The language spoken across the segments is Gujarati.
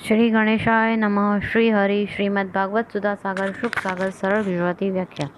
શ્રી ગણેશાય નમઃ. શ્રી હરિ શ્રીમદ ભાગવત સુધા સાગર શુક સાગર સરળ ગુજરાતી વ્યાખ્યા.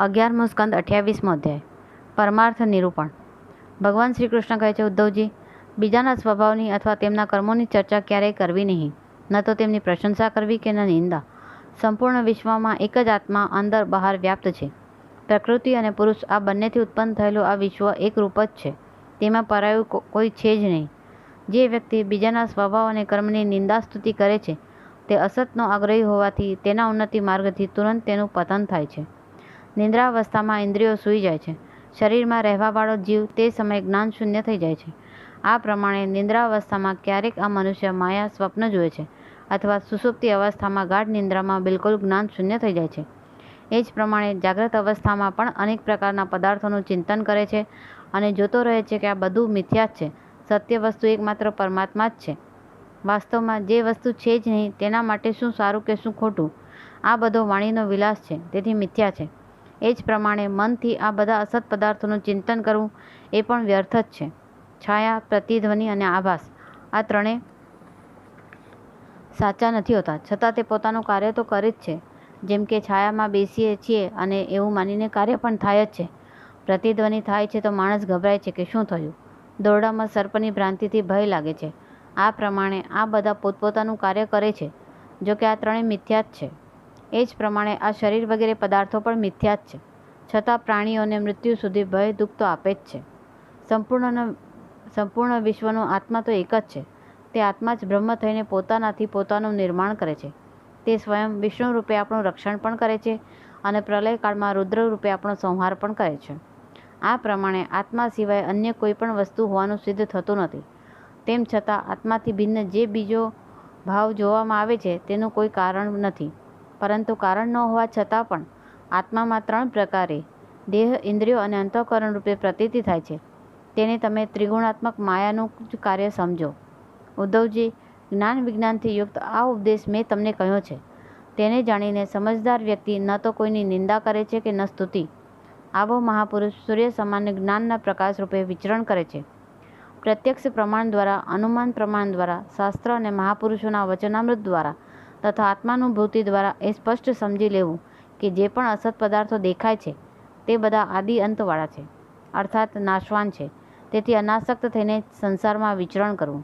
11મો સ્કંદ 28મો અધ્યાય. પરમાર્થ નિરૂપણ. ભગવાન શ્રી કૃષ્ણ કહે છે, ઉદ્ધવજી, બીજાના સ્વભાવની અથવા તેમના કર્મોની ચર્ચા ક્યારેય કરવી નહીં, ન તો તેમની પ્રશંસા કરવી કે ન નિંદા. સંપૂર્ણ વિશ્વમાં એક જ આત્મા અંદર બહાર વ્યાપ્ત છે. પ્રકૃતિ અને પુરુષ આ બંનેથી ઉત્પન્ન થયેલું આ વિશ્વ એક રૂપ જ છે. તેમાં પરાયું કોઈ છે જ નહીં. જે વ્યક્તિ બીજાના સ્વભાવ અને કર્મની નિંદા સ્તુતિ કરે છે તે અસતનો આગ્રહી હોવાથી તેના ઉન્નતિ માર્ગથી તુરંત તેનું પતન થાય છે. નિંદ્રાવસ્થામાં ઇન્દ્રિયો સૂઈ જાય છે. શરીરમાં રહેવાવાળો જીવ તે સમયે જ્ઞાન શૂન્ય થઈ જાય છે. આ પ્રમાણે નિંદ્રાવસ્થામાં ક્યારેક આ મનુષ્ય માયા સ્વપ્ન જુએ છે અથવા સુષુપ્તિ અવસ્થામાં ગાઢ નિંદ્રામાં બિલકુલ જ્ઞાન શૂન્ય થઈ જાય છે. એ જ પ્રમાણે જાગ્રત અવસ્થામાં પણ અનેક પ્રકારના પદાર્થોનું ચિંતન કરે છે અને જોતો રહે છે કે આ બધું મિથ્યા જ છે. સત્ય વસ્તુ એકમાત્ર પરમાત્મા જ છે. વાસ્તવમાં જે વસ્તુ છે જ નહીં તેના માટે શું સારું કે શું ખોટું, આ બધો વાણીનો વિલાસ છે, તેથી મિથ્યા છે. એ જ પ્રમાણે મનથી આ બધા અસત પદાર્થોનું ચિંતન કરવું એ પણ વ્યર્થ જ છે. છાયા, પ્રતિધ્વનિ અને આભાસ આ ત્રણેય સાચા નથી હોતા, છતાં તે પોતાનું કાર્ય તો કરે જ છે. જેમ કે છાયામાં બેસીએ છીએ અને એવું માનીને કાર્ય પણ થાય જ છે. પ્રતિધ્વનિ થાય છે તો માણસ ગભરાય છે કે શું થયું. દોરડામાં સર્પની ભ્રાંતિથી ભય લાગે છે. આ પ્રમાણે આ બધા પોતપોતાનું કાર્ય કરે છે, જો કે આ ત્રણેય મિથ્યા જ છે. એ જ પ્રમાણે આ શરીર વગેરે પદાર્થો પણ મિથ્યા જ છે, છતાં પ્રાણીઓને મૃત્યુ સુધી ભય દુઃખ તો આપે જ છે. સંપૂર્ણ વિશ્વનો આત્મા તો એક જ છે. તે આત્મા જ બ્રહ્મ થઈને પોતાનાથી પોતાનું નિર્માણ કરે છે. તે સ્વયં વિષ્ણુ રૂપે આપણું રક્ષણ પણ કરે છે અને પ્રલયકાળમાં રુદ્ર રૂપે આપણો સંહાર પણ કરે છે. આ પ્રમાણે આત્મા સિવાય અન્ય કોઈ પણ વસ્તુ હોવાનું સિદ્ધ થતું નથી. તેમ છતાં આત્માથી ભિન્ન જે બીજો ભાવ જોવામાં આવે છે તેનું કોઈ કારણ નથી, પરંતુ કારણ ન હોવા છતાં પણ આત્મામાં ત્રણ પ્રકારે દેહ, ઇન્દ્રિયો અને અંતઃકરણ રૂપે પ્રતીતિ થાય છે. તેને તમે ત્રિગુણાત્મક માયાનું જ કાર્ય સમજો. ઉદ્ધવજી, જ્ઞાન વિજ્ઞાનથી યુક્ત આ ઉપદેશ મેં તમને કહ્યો છે. તેને જાણીને સમજદાર વ્યક્તિ ન તો કોઈની નિંદા કરે છે કે ન સ્તુતિ. આવો મહાપુરુષ સૂર્ય સમાન જ્ઞાનના પ્રકાશ રૂપે વિચરણ કરે છે. પ્રત્યક્ષ પ્રમાણ દ્વારા, અનુમાન પ્રમાણ દ્વારા, શાસ્ત્ર અને મહાપુરુષોના વચનામૃત દ્વારા તથા આત્માનુભૂતિ દ્વારા એ સ્પષ્ટ સમજી લેવું કે જે પણ અસત પદાર્થો દેખાય છે તે બધા આદિ અંતવાળા છે, અર્થાત નાશવાન છે. તેથી અનાસક્ત થઈને સંસારમાં વિચરણ કરવું.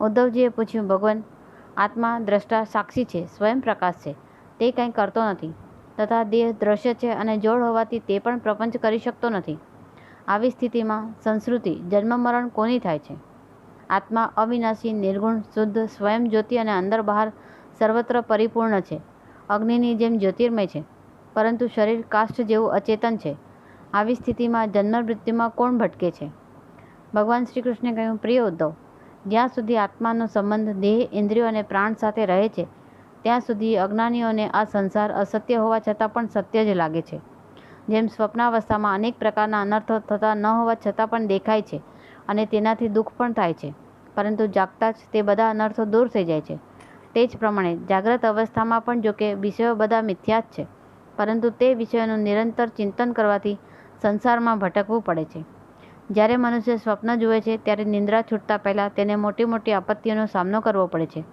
ઉદ્ધવજીએ પૂછ્યું, ભગવાન, આત્મા દ્રષ્ટા સાક્ષી છે, સ્વયં પ્રકાશ છે, તે કંઈ કરતો નથી, તથા દેહ દ્રશ્ય છે અને જોડ હોવાથી તે પણ પ્રપંચ કરી શકતો નથી. આવી સ્થિતિમાં સંસ્કૃતિ, જન્મ મરણ કોની થાય છે? આત્મા અવિનાશી, નિર્ગુણ, શુદ્ધ, સ્વયં જ્યોતિ અને અંદર બહાર સર્વત્ર પરિપૂર્ણ છે. અગ્નિની જેમ જ્યોતિર્મય છે, પરંતુ શરીર કાષ્ઠ જેવું અચેતન છે. આવી સ્થિતિમાં જન્મ મૃત્યુમાં કોણ ભટકે છે? ભગવાન શ્રી કૃષ્ણે કહ્યું, પ્રિય ઉદ્ધવ, જ્યાં સુધી આત્માનો સંબંધ દેહ, ઇન્દ્રિયો અને પ્રાણ સાથે રહે છે ત્યાં સુધી અજ્ઞાનીઓને આ સંસાર અસત્ય હોવા છતાં પણ સત્ય જ લાગે છે. જેમ સ્વપ્નાવસ્થામાં અનેક પ્રકારના અનર્થો થતા ન હોવા છતાં પણ દેખાય છે અને તેનાથી દુઃખ પણ થાય છે, પરંતુ જાગતા જ તે બધા અનર્થો દૂર થઈ જાય છે. તે જ પ્રમાણે જાગ્રત અવસ્થામાં પણ જોકે વિષયો બધા મિથ્યા જ છે, પરંતુ તે વિષયોનું નિરંતર ચિંતન કરવાથી સંસારમાં ભટકવું પડે છે. જ્યારે મનુષ્ય સ્વપ્ન જુએ છે ત્યારે નિંદ્રા છૂટતા પહેલાં તેને મોટી મોટી આપત્તિઓનો સામનો કરવો પડે છે.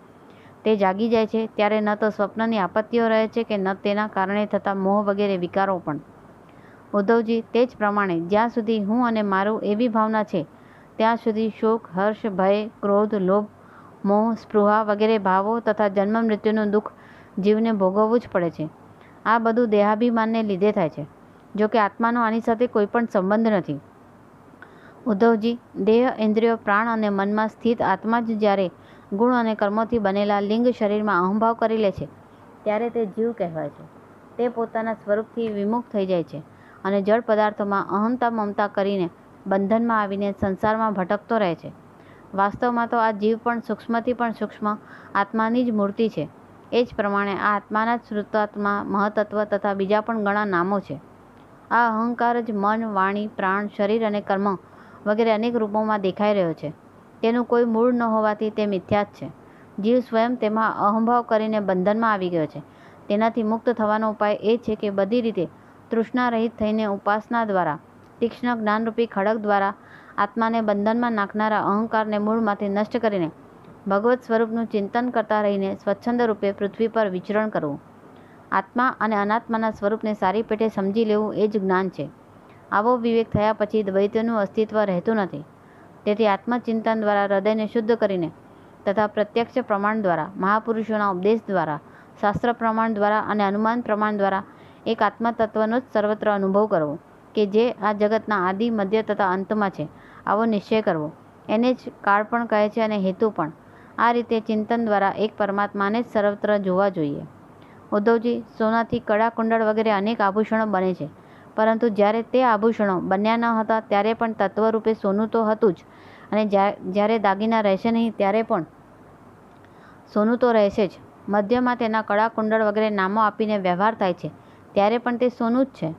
તે જાગી જાય છે ત્યારે ન તો સ્વપ્નની આપત્તિઓ રહે છે કે ન તેના કારણે થતા મોહ વગેરે વિકારો પણ. ઉદ્ધવજી, તે જ પ્રમાણે જ્યાં સુધી હું અને મારું એવી ભાવના છે ત્યાં સુધી શોક, હર્ષ, ભય, ક્રોધ, લોભ, મોહ, સ્પૃહા વગેરે ભાવો તથા જન્મ મૃત્યુનું દુઃખ જીવને ભોગવવું જ પડે છે. આ બધું દેહાભિમાનને લીધે થાય છે, જો કે આત્માનો આની સાથે કોઈ પણ સંબંધ નથી. ઉદ્ધવજી, દેહ, ઇન્દ્રિયો, પ્રાણ અને મનમાં સ્થિત આત્મા જ જ્યારે ગુણ અને કર્મોથી બનેલા લિંગ શરીરમાં અહંભાવ કરી લે છે ત્યારે તે જીવ કહેવાય છે. તે પોતાના સ્વરૂપથી વિમુખ થઈ જાય છે અને જળ પદાર્થોમાં અહંતા મમતા કરીને બંધનમાં આવીને સંસારમાં ભટકતો રહે છે. વાસ્તવમાં તો આ જીવ પણ સૂક્ષ્મથી પણ સૂક્ષ્મ આત્માની જ મૂર્તિ છે. એ જ પ્રમાણે આ આત્માના જ શ્રુતાત્મા, મહતત્વ તથા બીજા પણ ઘણા નામો છે. આ અહંકાર જ મન, વાણી, પ્રાણ, શરીર અને કર્મ વગેરે અનેક રૂપોમાં દેખાઈ રહ્યો છે. તેનું કોઈ મૂળ ન હોવાથી તે મિથ્યા જ છે. જીવ સ્વયં તેમાં અહંભાવ કરીને બંધનમાં આવી ગયો છે. તેનાથી મુક્ત થવાનો ઉપાય એ છે કે બધી રીતે તૃષ્ણા રહિત થઈને ઉપાસના દ્વારા, તીક્ષ્ણ જ્ઞાનરૂપી ખડગ દ્વારા આત્માને બંધનમાં નાખનારા અહંકારને મૂળમાંથી નષ્ટ કરીને ભગવત સ્વરૂપનું ચિંતન કરતા રહીને સ્વચ્છંદ રૂપે પૃથ્વી પર વિચરણ કરવું. આત્મા અને અનાત્માના સ્વરૂપને સારી પેઠે સમજી લેવું એ જ જ્ઞાન છે. આવો વિવેક થયા પછી દ્વૈતનું અસ્તિત્વ રહેતું નથી. તેથી આત્મચિંતન દ્વારા હૃદયને શુદ્ધ કરીને તથા પ્રત્યક્ષ પ્રમાણ દ્વારા, મહાપુરુષોના ઉપદેશ દ્વારા, શાસ્ત્ર પ્રમાણ દ્વારા અને અનુમાન પ્રમાણ દ્વારા એક આત્મતત્વનો જ સર્વત્ર અનુભવ કરવો કે જે આ જગતના આદિ, મધ્ય તથા અંતમાં છે, આવો નિશ્ચય કરવો. એને જ કાળ પણ કહે છે અને હેતુ પણ. આ રીતે ચિંતન દ્વારા એક પરમાત્માને જ સર્વત્ર જોવા જોઈએ. ઉદ્ધવજી, સોનાથી કડા, કુંડળ વગેરે અનેક આભૂષણો બને છે, પરંતુ જ્યારે તે આભૂષણો બન્યા ન હતા ત્યારે પણ તત્વરૂપે સોનું તો હતું જ, અને જ્યારે દાગીના રહેશે નહીં ત્યારે પણ સોનું તો રહેશે જ. મધ્યમાં તેના કડા, કુંડળ વગેરે નામો આપીને વ્યવહાર થાય છે ત્યારે પણ તે સોનું જ છે.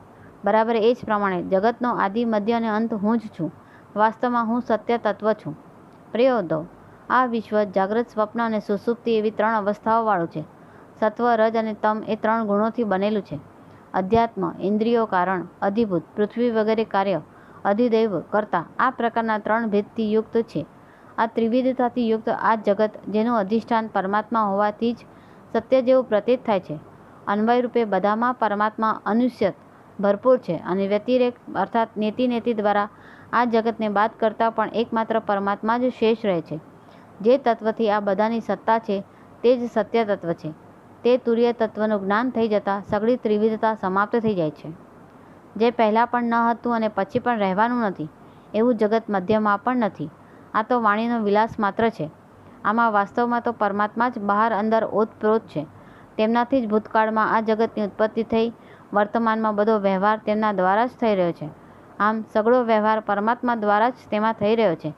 બરાબર એ જ પ્રમાણે જગતનો આદિ, મધ્ય અને અંત હું જ છું. વાસ્તવમાં હું સત્ય તત્વ છું. પ્રિય ઉદ્ધવ, આ વિશ્વ જાગ્રત, સ્વપ્ન અને સુષુપ્તિ એવી 3 અવસ્થાઓવાળું છે. સત્વ, રજ અને તમ એ 3 ગુણોથી બનેલું છે. અધ્યાત્મ, ઇન્દ્રિયો કારણ, અધિભૂત, પૃથ્વી વગેરે કાર્ય, અધિદૈવ, કર્તા, આ પ્રકારના 3 ભેદથી યુક્ત છે. આ ત્રિવિધતાથી યુક્ત આ જગત, જેનું અધિષ્ઠાન પરમાત્મા હોવાથી જ સત્ય જેવું પ્રતીત થાય છે, અન્વય રૂપે બધામાં પરમાત્મા અનુસ્યત ભરપૂર છે, અને વ્યતિરેક અર્થાત નેતિ દ્વારા આ જગતને બાદ કરતાં પણ એકમાત્ર પરમાત્મા જ શેષ રહે છે. જે તત્વથી આ બધાની સત્તા છે તે જ સત્ય તત્વ છે. તે તુર્ય તત્વનું જ્ઞાન થઈ જતાં સગળી ત્રિવિધતા સમાપ્ત થઈ જાય છે. જે પહેલાં પણ ન હતું અને પછી પણ રહેવાનું નથી, એવું જગત મધ્યમાં પણ નથી. આ તો વાણીનો વિલાસ માત્ર છે. આમાં વાસ્તવમાં તો પરમાત્મા જ બહાર અંદર ઓતપ્રોત છે. તેમનાથી જ ભૂતકાળમાં આ જગતની ઉત્પત્તિ થઈ. વર્તમાનમાં બધો વ્યવહાર તેમના દ્વારા જ થઈ રહ્યો છે. આમ સગળો વ્યવહાર પરમાત્મા દ્વારા જ તેમાં થઈ રહ્યો છે.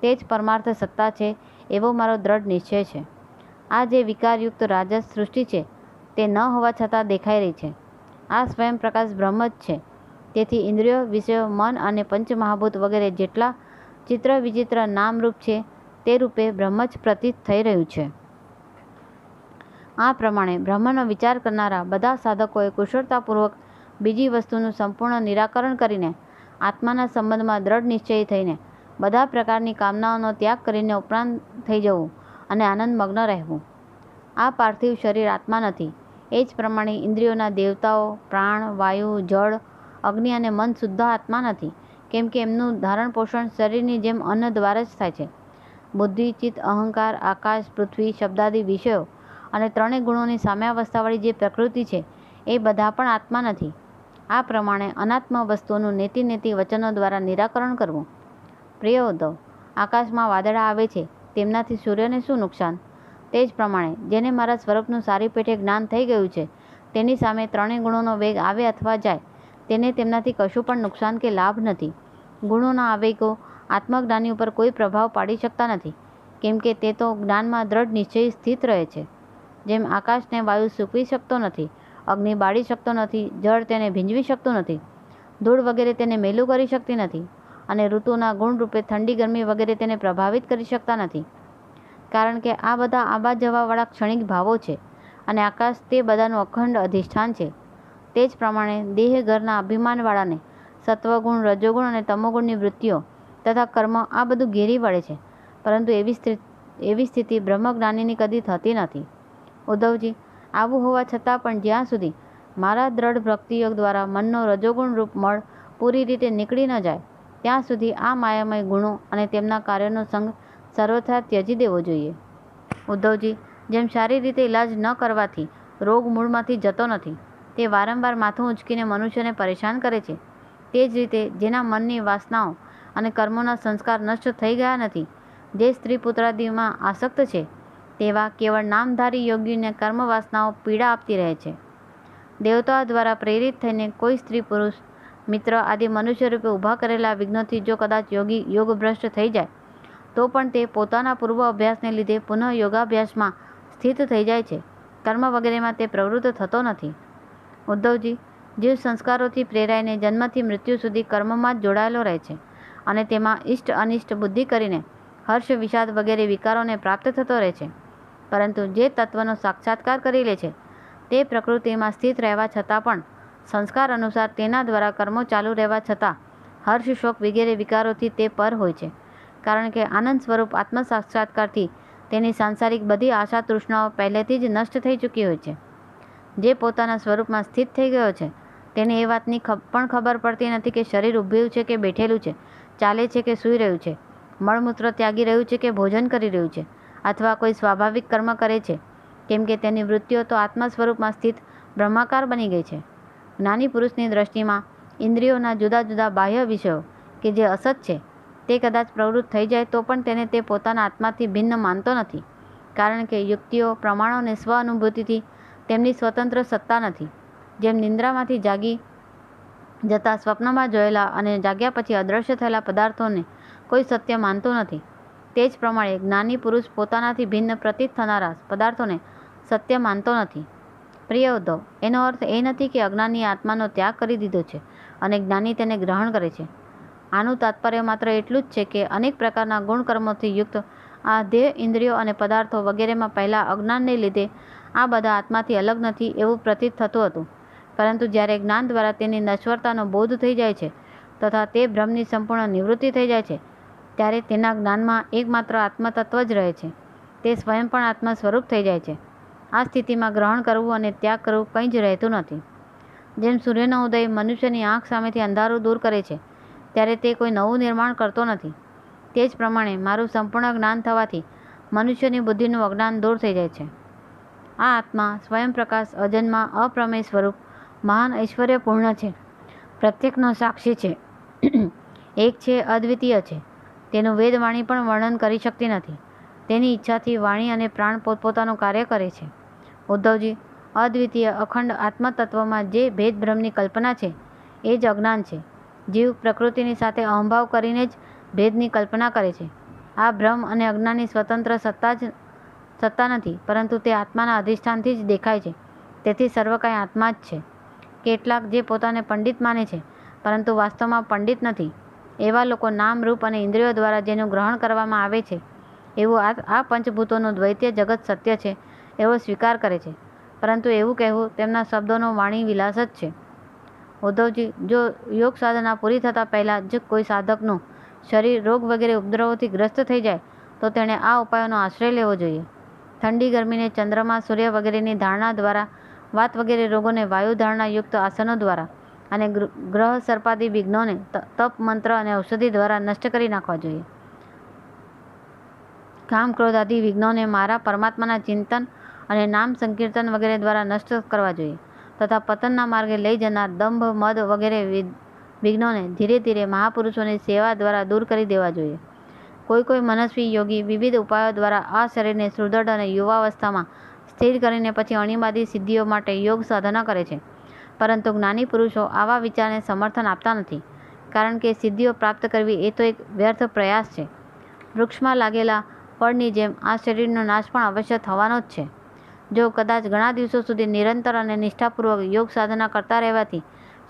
તે જ પરમાર્થ સત્તા છે, એવો મારો દ્રઢ નિશ્ચય છે. આ જે વિકારયુક્ત રાજસ સૃષ્ટિ છે તે ન હોવા છતાં દેખાઈ રહી છે. આ સ્વયં પ્રકાશ બ્રહ્મ જ છે. તેથી ઇન્દ્રિયો, વિષયો, મન અને પંચમહાભૂત વગેરે જેટલા ચિત્ર વિચિત્ર નામરૂપ છે તે રૂપે બ્રહ્મ જ પ્રતીત થઈ રહ્યું છે. આ પ્રમાણે બ્રહ્મનો વિચાર કરનારા બધા સાધકોએ કુશળતાપૂર્વક બીજી વસ્તુનું સંપૂર્ણ નિરાકરણ કરીને આત્માના સંબંધમાં દ્રઢ નિશ્ચયી થઈને બધા પ્રકારની કામનાઓનો ત્યાગ કરીને ઉપરાંત થઈ જવું અને આનંદમગ્ન રહેવું. આ પાર્થિવ શરીર આત્મા નથી. એ જ પ્રમાણે ઇન્દ્રિયોના દેવતાઓ, પ્રાણ, વાયુ, જળ, અગ્નિ અને મન શુદ્ધ આત્મા નથી, કેમ કે એમનું ધારણ પોષણ શરીરની જેમ અન્ન દ્વારા જ થાય છે. બુદ્ધિ, ચિત્ત, અહંકાર, આકાશ, પૃથ્વી, શબ્દાદિ વિષયો અને 3 ગુણોની સામ્યાવસ્થાવાળી જે પ્રકૃતિ છે એ બધા પણ આત્મા નથી. આ પ્રમાણે અનાત્મ વસ્તુઓનું નેતિ વચનો દ્વારા નિરાકરણ કરવું. પ્રિય ઉદ્ધવ, આકાશમાં વાદળા આવે છે તેમનાથી સૂર્યને શું નુકસાન? તે જ પ્રમાણે જેને મારા સ્વરૂપનું સારી પેઠે જ્ઞાન થઈ ગયું છે તેની સામે 3 ગુણોનો વેગ આવે અથવા જાય તેને તેમનાથી કશું પણ નુકસાન કે લાભ નથી. ગુણોના આવેગો આત્મજ્ઞાની ઉપર કોઈ પ્રભાવ પાડી શકતા નથી, કેમ કે તે તો જ્ઞાનમાં દ્રઢ નિશ્ચયી સ્થિત રહે છે. જેમ આકાશને વાયુ સૂકવી શકતો નથી, અગ્નિ બાળી શકતો નથી, જળ તેને ભીંજવી શકતું નથી, ધૂળ વગેરે તેને મેલું કરી શકતી નથી, અને ઋતુના ગુણ રૂપે ઠંડી, ગરમી વગેરે તેને પ્રભાવિત કરી શકતા નથી. કારણ કે આ બધા આવા જવાવાળા ક્ષણિક ભાવો છે અને આકાશ તે બધાનું અખંડ અધિષ્ઠાન છે. તે જ પ્રમાણે દેહ ઘરના અભિમાનવાળાને સત્વગુણ, રજોગુણ અને તમોગુણની વૃત્તિઓ તથા કર્મ આ બધું ઘેરી વળે છે, પરંતુ એવી સ્થિતિ બ્રહ્મજ્ઞાનીની કદી થતી નથી. ઉદ્ધવજી, આવું હોવા છતાં પણ જ્યાં સુધી મારા દ્રઢ ભક્તિયોગ દ્વારા મનનો રજોગુણ રૂપ મળ પૂરી રીતે નીકળી ન જાય ત્યાં સુધી આ માયામય ગુણો અને તેમના કાર્યોનો સંગ સર્વથા ત્યજી દેવો જોઈએ. ઉદ્ધવજી, જેમ સારી રીતે ઇલાજ ન કરવાથી રોગ મૂળમાંથી જતો નથી, તે વારંવાર માથું ઉંચકીને મનુષ્યને પરેશાન કરે છે, તે જ રીતે જેના મનની વાસનાઓ અને કર્મોના સંસ્કાર નષ્ટ થઈ ગયા નથી, જે સ્ત્રી પુત્રાદિમાં આસક્ત છે, તેવા કેવળ નામધારી યોગીને કર્મ વાસનાઓ પીડા આપતી રહે છે. દેવતાઓ દ્વારા પ્રેરિત થઈને કોઈ સ્ત્રી, પુરુષ, મિત્ર આદિ મનુષ્ય રૂપે ઊભા કરેલા વિઘ્નોથી જો કદાચ યોગી યોગભ્રષ્ટ થઈ જાય તો પણ તે પોતાના પૂર્વ અભ્યાસને લીધે પુનઃ યોગાભ્યાસમાં સ્થિત થઈ જાય છે. કર્મ વગેરેમાં તે પ્રવૃત્ત થતો નથી. ઉદ્ધવજી, જીવ સંસ્કારોથી પ્રેરાઈને જન્મથી મૃત્યુ સુધી કર્મમાં જ જોડાયેલો રહે છે અને તેમાં ઇષ્ટ અનિષ્ટ બુદ્ધિ કરીને હર્ષ, વિષાદ વગેરે વિકારોને પ્રાપ્ત થતો રહે છે. પરંતુ જે તત્વનો સાક્ષાત્કાર કરી લે છે તે પ્રકૃતિમાં સ્થિત રહેવા છતાં પણ સંસ્કાર અનુસાર તેના દ્વારા કર્મો ચાલુ રહેવા છતાં હર્ષ, શોક વગેરે વિકારોથી તે પર હોય છે. કારણ કે આનંદ સ્વરૂપ આત્મ સાક્ષાત્કારથી તેની સાંસારિક બધી આશા તૃષ્ણાઓ પહેલેથી જ નષ્ટ થઈ ચૂકી હોય છે. જે પોતાના સ્વરૂપમાં સ્થિત થઈ ગયો છે તેને એ વાતની પણ ખબર પડતી નથી કે શરીર ઊભ્યું છે કે બેઠેલું છે, ચાલે છે કે સૂઈ રહ્યું છે, મળમૂત્ર ત્યાગી રહ્યું છે કે ભોજન કરી રહ્યું છે, અથવા કોઈ સ્વાભાવિક કર્મ કરે છે, કેમ કે તેની વૃત્તિઓ તો આત્મા સ્વરૂપમાં સ્થિત બ્રહ્માકાર બની ગઈ છે. જ્ઞાની પુરુષની દ્રષ્ટિમાં ઇન્દ્રિયોના જુદા જુદા બાહ્ય વિષયો કે જે અસત છે તે કદાચ પ્રવૃત્ત થઈ જાય તો પણ તેને તે પોતાના આત્માથી ભિન્ન માનતો નથી, કારણ કે યુક્તિઓ, પ્રમાણો અને સ્વ અનુભૂતિથી તેમની સ્વતંત્ર સત્તા નથી. જેમ નિંદ્રામાંથી જાગી જતા સ્વપ્નમાં જોયેલા અને જાગ્યા પછી અદૃશ્ય થયેલા પદાર્થોને કોઈ સત્ય માનતો નથી, તે જ પ્રમાણે જ્ઞાની પુરુષ પોતાનાથી ભિન્ન પ્રતીત થનારા પદાર્થોને સત્ય માનતો નથી. પ્રિય ઉદ્ધવ, એનો અર્થ એ નથી કે અજ્ઞાની આત્માનો ત્યાગ કરી દીધો છે અને જ્ઞાની તેને ગ્રહણ કરે છે. આનું તાત્પર્ય માત્ર એટલું જ છે કે અનેક પ્રકારના ગુણકર્મોથી યુક્ત આ દેહ, ઇન્દ્રિયો અને પદાર્થો વગેરેમાં પહેલાં અજ્ઞાનને લીધે આ બધા આત્માથી અલગ નથી એવું પ્રતીત થતું હતું, પરંતુ જ્યારે જ્ઞાન દ્વારા તેની નશ્વરતાનો બોધ થઈ જાય છે તથા તે ભ્રમની સંપૂર્ણ નિવૃત્તિ થઈ જાય છે ત્યારે તેના જ્ઞાનમાં એકમાત્ર આત્મતત્વ જ રહે છે. તે સ્વયં પણ આત્મા સ્વરૂપ થઈ જાય છે. આ સ્થિતિમાં ગ્રહણ કરવું અને ત્યાગ કરવું કંઈ જ રહેતું નથી. જેમ સૂર્યનો ઉદય મનુષ્યની આંખ સામેથી અંધારું દૂર કરે છે ત્યારે તે કોઈ નવું નિર્માણ કરતો નથી, તે જ પ્રમાણે મારું સંપૂર્ણ જ્ઞાન થવાથી મનુષ્યની બુદ્ધિનું અજ્ઞાન દૂર થઈ જાય છે. આ આત્મા સ્વયં પ્રકાશ, અજન્મા, અપ્રમેય સ્વરૂપ, મહાન ઐશ્વર્યપૂર્ણ છે, પ્રત્યેકનો સાક્ષી છે, એક છે, અદ્વિતીય છે. તેનું વેદવાણી પણ વર્ણન કરી શકતી નથી. તેની ઈચ્છાથી વાણી અને પ્રાણ પોતપોતાનું કાર્ય કરે છે. ઉદ્ધવજી, અદ્વિતીય અખંડ આત્મતત્વમાં જે ભેદભ્રમની કલ્પના છે એ જ અજ્ઞાન છે. જીવ પ્રકૃતિની સાથે અહંભાવ કરીને જ ભેદની કલ્પના કરે છે. આ ભ્રમ અને અજ્ઞાનની સ્વતંત્ર સત્તા નથી, પરંતુ તે આત્માના અધિષ્ઠાનથી જ દેખાય છે. તેથી સર્વ કાંઈ આત્મા જ છે. કેટલાક જે પોતાને પંડિત માને છે પરંતુ વાસ્તવમાં પંડિત નથી, એવા લોકો નામ, રૂપ અને ઇન્દ્રિયો દ્વારા જેનું ગ્રહણ કરવામાં આવે છે એવું આ પંચભૂતોનું દ્વૈતીય જગત સત્ય છે એવો સ્વીકાર કરે છે, પરંતુ એવું કહેવું તેમના શબ્દોનો વાણી વિલાસ જ છે. ઉદ્ધવજી, જો યોગ સાધના પૂરી થતાં પહેલાં જ કોઈ સાધકનું શરીર રોગ વગેરે ઉપદ્રવોથી ગ્રસ્ત થઈ જાય તો તેણે આ ઉપાયોનો આશ્રય લેવો જોઈએ. ઠંડી ગરમીને ચંદ્રમા, સૂર્ય વગેરેની ધારણા દ્વારા, વાત વગેરે રોગોને વાયુ ધારણા યુક્ત આસનો દ્વારા અને ગ્રહ સર્પાદી વિઘ્નોને તપ, મંત્ર અને ઔષધિ દ્વારા નષ્ટ કરી નાખવા જોઈએ. કામ, ક્રોધ આદિ વિઘ્નોને મારા પરમાત્માના ચિંતન અને નામ સંકીર્તન વગેરે દ્વારા નષ્ટ કરવા જોઈએ તથા પતનના માર્ગે લઈ જનાર દંભ, મદ વગેરે વિઘ્નોને ધીરે ધીરે મહાપુરુષોની સેવા દ્વારા દૂર કરી દેવા જોઈએ. કોઈ મનસ્વી યોગી વિવિધ ઉપાયો દ્વારા આ શરીરને સુદૃઢ અને યુવાવસ્થામાં સ્થિર કરીને પછી અણીમાદી સિદ્ધિઓ માટે યોગ સાધના કરે છે, પરંતુ જ્ઞાની પુરુષો આવા વિચારને સમર્થન આપતા નથી, કારણ કે સિદ્ધિઓ પ્રાપ્ત કરવી એ તો એક વ્યર્થ પ્રયાસ છે. વૃક્ષમાં લાગેલા ફળની જેમ આ શરીરનો નાશ પણ અવશ્ય થવાનો જ છે. જો કદાચ ઘણા દિવસો સુધી નિરંતર અને નિષ્ઠાપૂર્વક યોગ સાધના કરતા રહેવાથી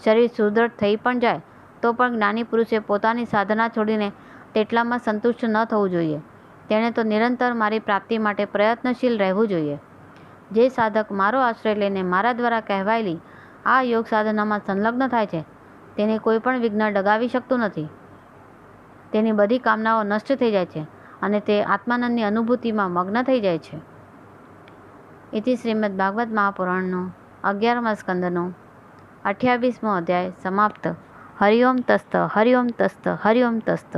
શરીર સુદૃઢ થઈ પણ જાય તો પણ જ્ઞાની પુરુષે પોતાની સાધના છોડીને તેટલામાં સંતુષ્ટ ન થવું જોઈએ. તેણે તો નિરંતર મારી પ્રાપ્તિ માટે પ્રયત્નશીલ રહેવું જોઈએ. જે સાધક મારો આશ્રય લઈને મારા દ્વારા કહેવાયેલી આ યોગ સાધનામાં સંલગ્ન થાય છે તેને કોઈ પણ વિઘ્ન ડગાવી શકતું નથી. તેની બધી કામનાઓ નષ્ટ થઈ જાય છે અને તે આત્માનંદની અનુભૂતિમાં મગ્ન થઈ જાય છે. ઇતિ શ્રીમદ ભાગવત મહાપુરાણનો 11મા સ્કંદનો 28મો અધ્યાય સમાપ્ત. હરિ ઓમ તસ્ત, હરિ ઓમ તસ્ત, હરિ ઓમ તસ્ત.